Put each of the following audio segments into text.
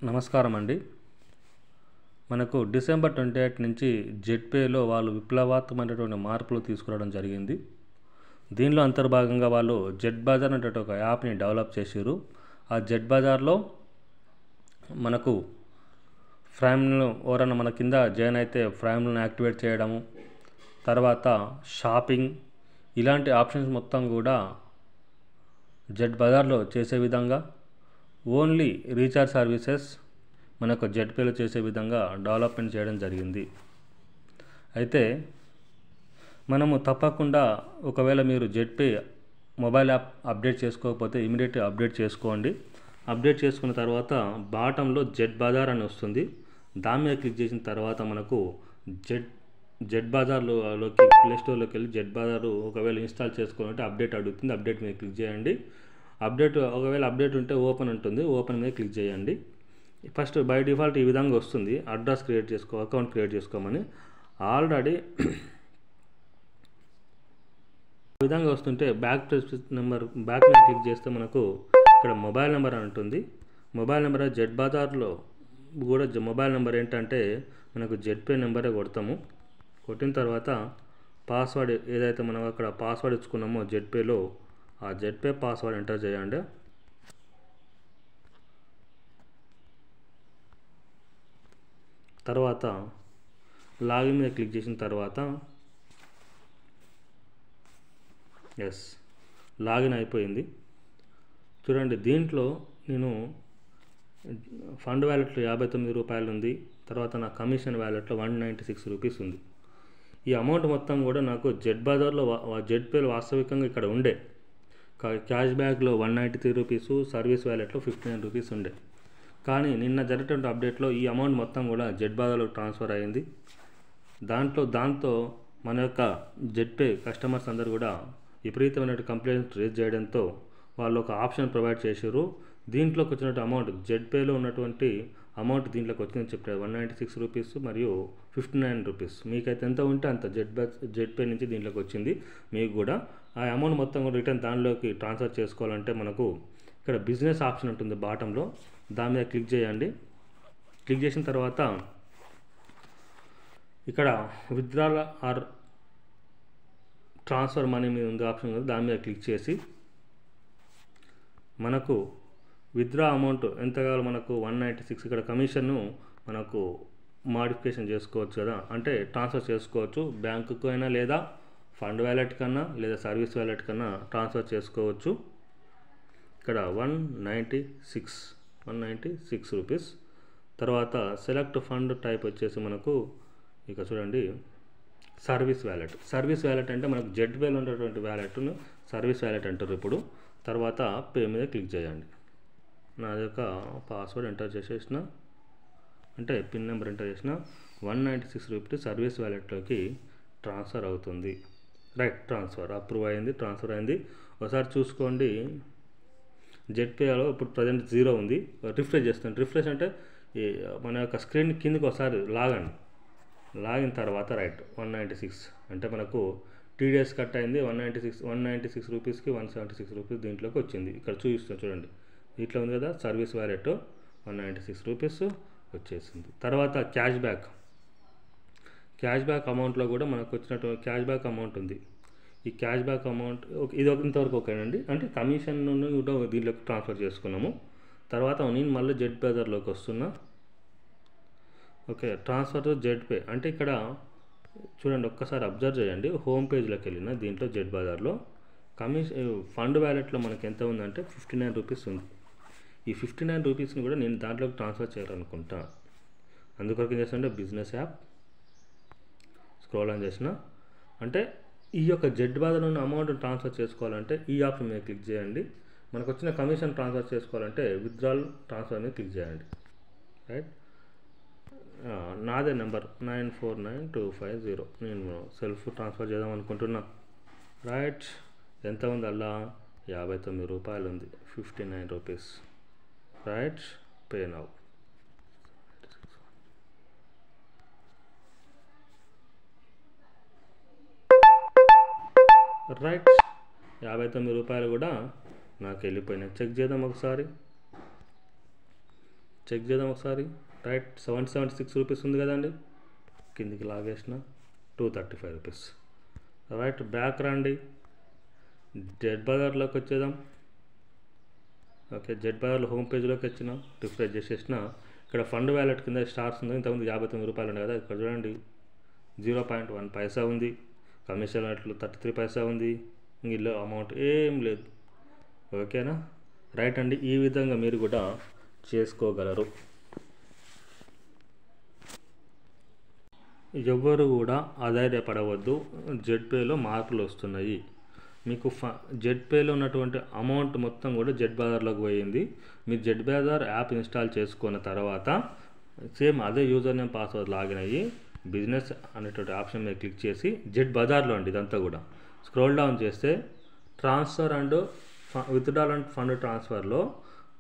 నమస్కారం అండి. మనకు డిసెంబర్ 28 నుంచి జెడ్పేలో వాళ్ళు విప్లవాత్మకమైనటువంటి మార్పులు తీసుకురావడం జరిగింది. దీనిలో అంతర్భాగంగా వాళ్ళు జెడ్ బజార్ అనేటువంటి ఒక యాప్ని డెవలప్ చేశారు. ఆ జెడ్ బజార్లో మనకు ఫ్రైమ్ను ఎవరన్నా మన కింద జాయిన్ అయితే ఫ్రైమ్లను యాక్టివేట్ చేయడము, తర్వాత షాపింగ్ ఇలాంటి ఆప్షన్స్ మొత్తం కూడా జెడ్ బజార్లో చేసే విధంగా ఓన్లీ రీఛార్జ్ సర్వీసెస్ మనకు జెడ్పేలో చేసే విధంగా డెవలప్మెంట్ చేయడం జరిగింది. అయితే మనము తప్పకుండా ఒకవేళ మీరు జెడ్పే మొబైల్ యాప్ అప్డేట్ చేసుకోకపోతే ఇమీడియట్గా అప్డేట్ చేసుకోండి. అప్డేట్ చేసుకున్న తర్వాత బాటంలో జెడ్ బజార్ అని వస్తుంది. దాని మీద క్లిక్ చేసిన తర్వాత మనకు జెడ్ బజార్లోకి ప్లే స్టోర్లోకి వెళ్ళి జెడ్ బజార్ ఒకవేళ ఇన్స్టాల్ చేసుకోవాలంటే అప్డేట్ అడుగుతుంది. అప్డేట్ మీద క్లిక్ చేయండి. ఒకవేళ అప్డేట్ ఉంటే ఓపెన్ ఉంటుంది. ఓపెన్ మీద క్లిక్ చేయండి. ఫస్ట్ బై డిఫాల్ట్ ఈ విధంగా వస్తుంది. అడ్రస్ అకౌంట్ క్రియేట్ చేసుకోమని ఆల్రెడీ ఈ విధంగా వస్తుంటే బ్యాక్ మీద క్లిక్ చేస్తే మనకు ఇక్కడ మొబైల్ నెంబర్ అని ఉంటుంది. మొబైల్ నెంబర్ జెడ్ బజార్లో కూడా మొబైల్ నెంబర్ ఏంటంటే మనకు జెడ్పే నెంబరే కొడతాము. కొట్టిన తర్వాత పాస్వర్డ్ ఏదైతే మనం అక్కడ పాస్వర్డ్ ఇచ్చుకున్నామో జెడ్పేలో ఆ జెడ్పే పాస్వర్డ్ ఎంటర్ చేయండి. తర్వాత లాగిన్ మీద క్లిక్ చేసిన తర్వాత లాగిన్ అయిపోయింది. చూడండి, దీంట్లో నేను ఫండ్ వ్యాలెట్లో 59 రూపాయలు ఉంది. తర్వాత నా కమిషన్ వ్యాలెట్లో 196 రూపీస్ ఉంది. ఈ అమౌంట్ మొత్తం కూడా నాకు జెడ్ బజార్లో జెడ్పేలో వాస్తవికంగా ఇక్కడ ఉండే క్యాష్ బ్యాక్లో 193 రూపీసు, సర్వీస్ వ్యాలెట్లో 59 రూపీస్ ఉండే. కానీ నిన్న జరిగినటువంటి అప్డేట్లో ఈ అమౌంట్ మొత్తం కూడా జెడ్ బజార్లో ట్రాన్స్ఫర్ అయ్యింది. దాంతో మన యొక్క జెడ్పే కస్టమర్స్ అందరూ కూడా విపరీతమైన కంప్లైంట్స్ రేజ్ చేయడంతో వాళ్ళు ఒక ఆప్షన్ ప్రొవైడ్ చేశారు. దీంట్లోకి వచ్చినట్టు అమౌంట్ జెడ్పేలో ఉన్నటువంటి అమౌంట్ దీంట్లోకి వచ్చిందని చెప్పారు. 196 రూపీస్ మరియు 59 రూపీస్. మీకైతే ఎంత ఉంటే అంత జెడ్పే నుంచి దీంట్లోకి వచ్చింది. మీకు కూడా ఆ అమౌంట్ మొత్తం కూడా రిటర్న్ దానిలోకి ట్రాన్స్ఫర్ చేసుకోవాలంటే మనకు ఇక్కడ బిజినెస్ ఆప్షన్ ఉంటుంది బాటంలో. దాని మీద క్లిక్ చేయండి. క్లిక్ చేసిన తర్వాత ఇక్కడ విత్డ్రాల్ ఆర్ ట్రాన్స్ఫర్ మనీ మీద ఉంది ఆప్షన్ ఉంది. దాని మీద క్లిక్ చేసి మనకు విత్డ్రా అమౌంట్ ఎంత కావాలో మనకు 196 ఇక్కడ కమిషన్ను మనకు మాడిఫికేషన్ చేసుకోవచ్చు కదా, అంటే ట్రాన్స్ఫర్ చేసుకోవచ్చు. బ్యాంకుకు అయినా లేదా ఫండ్ వ్యాలెట్ కన్నా లేదా సర్వీస్ వ్యాలెట్ కన్నా ట్రాన్స్ఫర్ చేసుకోవచ్చు. ఇక్కడ 196 రూపీస్. తర్వాత సెలెక్ట్ ఫండ్ టైప్ వచ్చేసి మనకు ఇక చూడండి సర్వీస్ వ్యాలెట్ అంటే మనకు జెడ్పేలో ఉన్నటువంటి వ్యాలెట్ను సర్వీస్ వ్యాలెట్ అంటారు ఇప్పుడు. తర్వాత పే మీద క్లిక్ చేయండి. నా యొక్క పాస్వర్డ్ ఎంటర్ చేసేసిన అంటే పిన్ నెంబర్ ఎంటర్ చేసిన 196 రూపీస్ సర్వీస్ వ్యాలెట్లోకి ట్రాన్స్ఫర్ అవుతుంది. రైట్, ట్రాన్స్ఫర్ అప్రూవ్ అయింది, ట్రాన్స్ఫర్ అయింది. ఒకసారి చూసుకోండి, జెడ్పేలో ఇప్పుడు ప్రజెంట్ 0 ఉంది. రిఫ్రెష్ చేస్తాను. రిఫ్రెష్ అంటే మన యొక్క స్క్రీన్ కిందకి ఒకసారి లాగిన తర్వాత రైట్ 196 అంటే మనకు టీడీఎస్ కట్ అయింది. 196 రూపీస్కి 176 రూపీస్ దీంట్లోకి వచ్చింది. ఇక్కడ చూపిస్తాను చూడండి, ఇట్లా ఉంది కదా సర్వీస్ వ్యాలెట్ 196 రూపీస్ వచ్చేసింది. తర్వాత క్యాష్ బ్యాక్ అమౌంట్లో కూడా మనకు వచ్చినట్టు క్యాష్ బ్యాక్ అమౌంట్ ఉంది. ఈ క్యాష్ బ్యాక్ అమౌంట్ ఇది ఇంతవరకు ఓకేనండి. అంటే కమిషన్ కూడా దీంట్లోకి ట్రాన్స్ఫర్ చేసుకున్నాము. తర్వాత నేను మళ్ళీ జెడ్ బజార్లోకి వస్తున్నా. ఓకే, ట్రాన్స్ఫర్ టు జెడ్పే అంటే ఇక్కడ చూడండి, ఒక్కసారి అబ్జర్వ్ చేయండి. హోమ్ పేజ్లోకి వెళ్ళిన దీంట్లో జెడ్ బజార్లో ఫండ్ వ్యాలెట్లో మనకి ఎంత ఉందంటే 59 రూపీస్ ఉంది. ఈ 59 రూపీస్ని కూడా నేను దాంట్లోకి ట్రాన్స్ఫర్ చేయాలనుకుంటా. అందుకొరకు ఏం చేస్తానంటే బిజినెస్ యాప్ స్క్రోల్ ఆన్ చేసిన అంటే ఈ యొక్క జెడ్ బజార్లో ఉన్న అమౌంట్ ట్రాన్స్ఫర్ చేసుకోవాలంటే ఈ ఆప్షన్ మీద క్లిక్ చేయండి. మనకు వచ్చిన కమిషన్ ట్రాన్స్ఫర్ చేసుకోవాలంటే విత్డ్రాల్ ట్రాన్స్ఫర్ మీద క్లిక్ చేయండి. రైట్, నాదే నెంబర్ 949250. నేను సెల్ఫ్ ట్రాన్స్ఫర్ చేద్దాం అనుకుంటున్నా. రైట్, ఎంత ఉంది అలా 59 రూపాయలు ఉంది, 59 rupees. Right, pay now. Right, 59 రూపాయలు కూడా నాకు వెళ్ళిపోయినాయి. చెక్ చేద్దాం ఒకసారి. చెక్ చేద్దాం ఒకసారి. రైట్, 776 రూపీస్ ఉంది కదండి. కిందికి లాగేసిన 235 రూపీస్. రైట్, బ్యాక్ రండి, జెడ్ బజార్లోకి వచ్చేద్దాం. ఓకే, జెడ్ బజార్లో హోమ్ పేజ్లోకి వచ్చిన, రిఫ్రెష్ చేసేసిన. ఇక్కడ ఫండ్ వ్యాలెట్ కింద స్టార్స్ ఉంది. ఇంతకుముందు 59 రూపాయలు ఉంది కదా, ఇక్కడ చూడండి 0.1 పైసా ఉంది. కమిషన్ వ్యాలెట్లో 33 పైసా ఉంది. ఇందులో అమౌంట్ ఏం లేదు. ఓకేనా. రైట్ అండి, ఈ విధంగా మీరు కూడా చేసుకోగలరు. ఎవ్వరు కూడా ఆధారపడవద్దు. జెడ్పేలో మార్పులు వస్తున్నాయి. మీకు జెడ్పేలో ఉన్నటువంటి అమౌంట్ మొత్తం కూడా జెడ్ బజార్లోకి పోయింది. మీరు జెడ్ బజార్ యాప్ ఇన్స్టాల్ చేసుకున్న తర్వాత సేమ్ అదే యూజర్ నేమ్ పాస్వర్డ్ లాగిన్ అయ్యి బిజినెస్ అనేటువంటి ఆప్షన్ మీద క్లిక్ చేసి జెడ్ బజార్లో అండి ఇదంతా కూడా స్క్రోల్ డౌన్ చేస్తే transfer and withdrawal and fund ట్రాన్స్ఫర్లో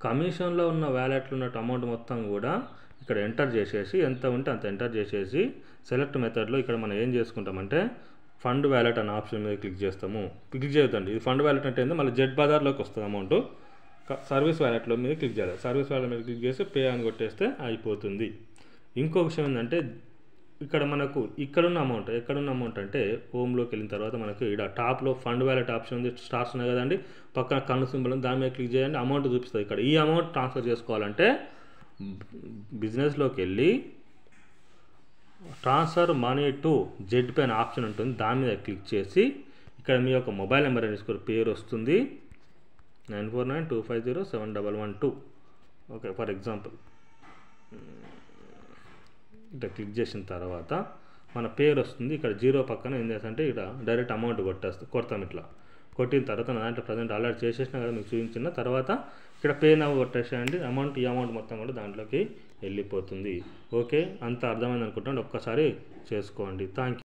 కమిషన్లో ఉన్న వ్యాలెట్లో ఉన్న అమౌంట్ మొత్తం కూడా ఇక్కడ ఎంటర్ చేసేసి ఎంత ఉంటే అంత ఎంటర్ చేసేసి సెలెక్ట్ మెథడ్లో ఇక్కడ మనం ఏం చేసుకుంటామంటే ఫండ్ వ్యాలెట్ అనే ఆప్షన్ మీద క్లిక్ చేస్తాము. క్లిక్ చేయొద్దండి, ఇది ఫండ్ వ్యాలెట్ అంటే ఏందో మళ్ళీ జెడ్ బజార్లోకి వస్తుంది అమౌంట్. సర్వీస్ వ్యాలెట్లో మీద క్లిక్ చేయాలి. సర్వీస్ వ్యాలెట్ మీద క్లిక్ చేసి పే అని కొట్టేస్తే అయిపోతుంది. ఇంకో విషయం ఏంటంటే ఇక్కడ మనకు ఇక్కడున్న అమౌంట్ ఎక్కడున్న అమౌంట్ అంటే హోమ్లోకి వెళ్ళిన తర్వాత మనకు ఇక్కడ టాప్లో ఫండ్ వ్యాలెట్ ఆప్షన్ ఉంది, స్టార్స్ ఉన్నాయి కదండి, పక్కన కన్ను సింబల్ ఉంది, దాని మీద క్లిక్ చేయండి. అమౌంట్ చూపిస్తుంది. ఇక్కడ ఈ అమౌంట్ ట్రాన్స్ఫర్ చేసుకోవాలంటే బిజినెస్లోకి వెళ్ళి transfer money to Z pay అనే ఆప్షన్ ఉంటుంది, దాని మీద క్లిక్ చేసి ఇక్కడ మీ యొక్క మొబైల్ నెంబర్ అనేది పేరు వస్తుంది 9492507112. ఓకే, ఫర్ ఎగ్జాంపుల్ ఇట్లా క్లిక్ చేసిన తర్వాత మన పేరు వస్తుంది. ఇక్కడ 0 పక్కన ఏం చేస్తామంటే ఇక్కడ డైరెక్ట్ అమౌంట్ కొడతాం. ఇట్లా కొట్టిన తర్వాత నా దాంట్లో ప్రజెంట్ అలర్ట్ చేసేసిన కదా మీకు చూపించిన తర్వాత ఇక్కడ పే నవ్ కొట్టేసేయండి. ఈ అమౌంట్ మొత్తం కూడా దాంట్లోకి వెళ్ళిపోతుంది. ఓకే, అంత అర్థమైంది అనుకుంటాను. ఒక్కసారి చేసుకోండి. Thank you.